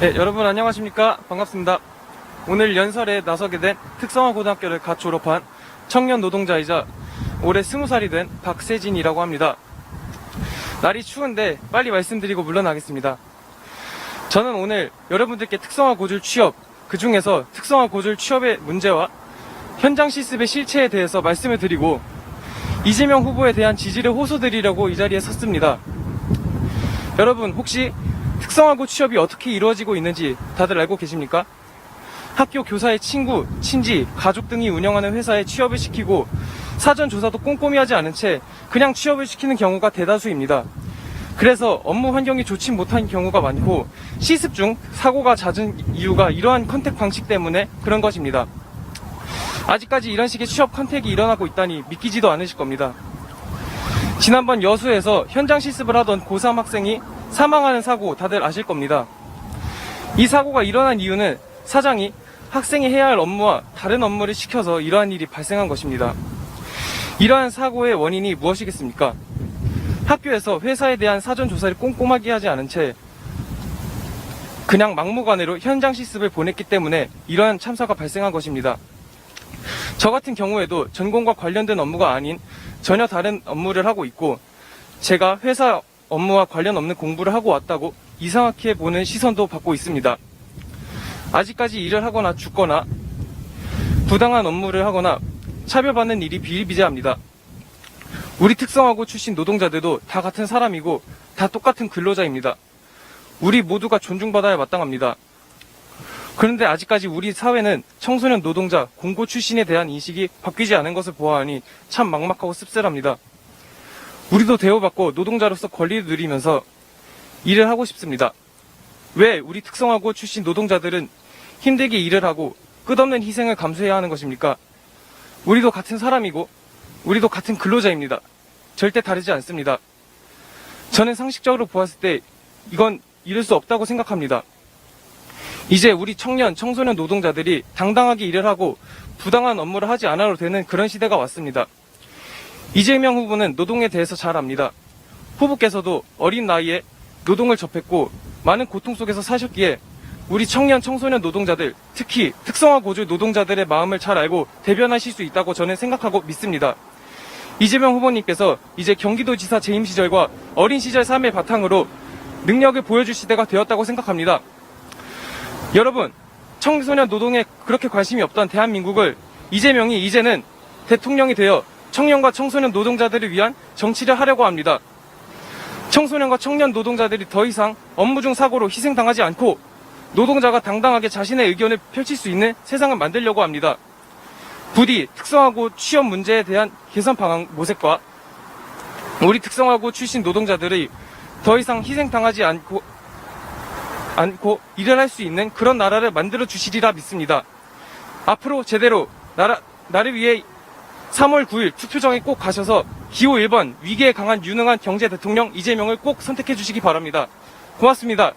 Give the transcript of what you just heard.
네, 여러분 안녕하십니까? 반갑습니다. 오늘 연설에 나서게 된 특성화고등학교를 갓 졸업한 청년 노동자이자 올해 20살이 된 박세진이라고 합니다. 날이 추운데 빨리 말씀드리고 물러나겠습니다. 저는 오늘 여러분들께 특성화고졸 취업, 그 중에서 특성화고졸 취업의 문제와 현장 실습의 실체에 대해서 말씀을 드리고 이재명 후보에 대한 지지를 호소드리려고 이 자리에 섰습니다. 여러분 혹시 특성화고 취업이 어떻게 이루어지고 있는지 다들 알고 계십니까? 학교 교사의 친구, 친지, 가족 등이 운영하는 회사에 취업을 시키고 사전 조사도 꼼꼼히 하지 않은 채 그냥 취업을 시키는 경우가 대다수입니다. 그래서 업무 환경이 좋지 못한 경우가 많고 실습 중 사고가 잦은 이유가 이러한 컨택 방식 때문에 그런 것입니다. 아직까지 이런 식의 취업 컨택이 일어나고 있다니 믿기지도 않으실 겁니다. 지난번 여수에서 현장 실습을 하던 고3 학생이 사망하는 사고 다들 아실 겁니다. 이 사고가 일어난 이유는 사장이 학생이 해야 할 업무와 다른 업무를 시켜서 이러한 일이 발생한 것입니다. 이러한 사고의 원인이 무엇이겠습니까? 학교에서 회사에 대한 사전 조사를 꼼꼼하게 하지 않은 채 그냥 막무가내로 현장 실습을 보냈기 때문에 이러한 참사가 발생한 것입니다. 저 같은 경우에도 전공과 관련된 업무가 아닌 전혀 다른 업무를 하고 있고 제가 회사 업무와 관련 없는 공부를 하고 왔다고 이상하게 보는 시선도 받고 있습니다. 아직까지 일을 하거나 죽거나 부당한 업무를 하거나 차별받는 일이 비일비재합니다. 우리 특성화고 출신 노동자들도 다 같은 사람이고 다 똑같은 근로자입니다. 우리 모두가 존중받아야 마땅합니다. 그런데 아직까지 우리 사회는 청소년 노동자, 공고 출신에 대한 인식이 바뀌지 않은 것을 보아하니 참 막막하고 씁쓸합니다. 우리도 대우받고 노동자로서 권리를 누리면서 일을 하고 싶습니다. 왜 우리 특성화고 출신 노동자들은 힘들게 일을 하고 끝없는 희생을 감수해야 하는 것입니까? 우리도 같은 사람이고 우리도 같은 근로자입니다. 절대 다르지 않습니다. 저는 상식적으로 보았을 때 이건 이럴 수 없다고 생각합니다. 이제 우리 청년, 청소년 노동자들이 당당하게 일을 하고 부당한 업무를 하지 않아도 되는 그런 시대가 왔습니다. 이재명 후보는 노동에 대해서 잘 압니다. 후보께서도 어린 나이에 노동을 접했고 많은 고통 속에서 사셨기에 우리 청년, 청소년 노동자들, 특히 특성화고졸 노동자들의 마음을 잘 알고 대변하실 수 있다고 저는 생각하고 믿습니다. 이재명 후보님께서 이제 경기도지사 재임 시절과 어린 시절 삶을 바탕으로 능력을 보여줄 시대가 되었다고 생각합니다. 여러분, 청소년 노동에 그렇게 관심이 없던 대한민국을 이재명이 이제는 대통령이 되어 청년과 청소년 노동자들을 위한 정치를 하려고 합니다. 청소년과 청년 노동자들이 더 이상 업무 중 사고로 희생당하지 않고 노동자가 당당하게 자신의 의견을 펼칠 수 있는 세상을 만들려고 합니다. 부디 특성화고 취업 문제에 대한 개선 방안 모색과 우리 특성화고 출신 노동자들이 더 이상 희생당하지 않고 일을 할 수 있는 그런 나라를 만들어 주시리라 믿습니다. 앞으로 제대로 나를 위해 3월 9일 투표장에 꼭 가셔서 기호 1번 위기에 강한 유능한 경제 대통령 이재명을 꼭 선택해 주시기 바랍니다. 고맙습니다.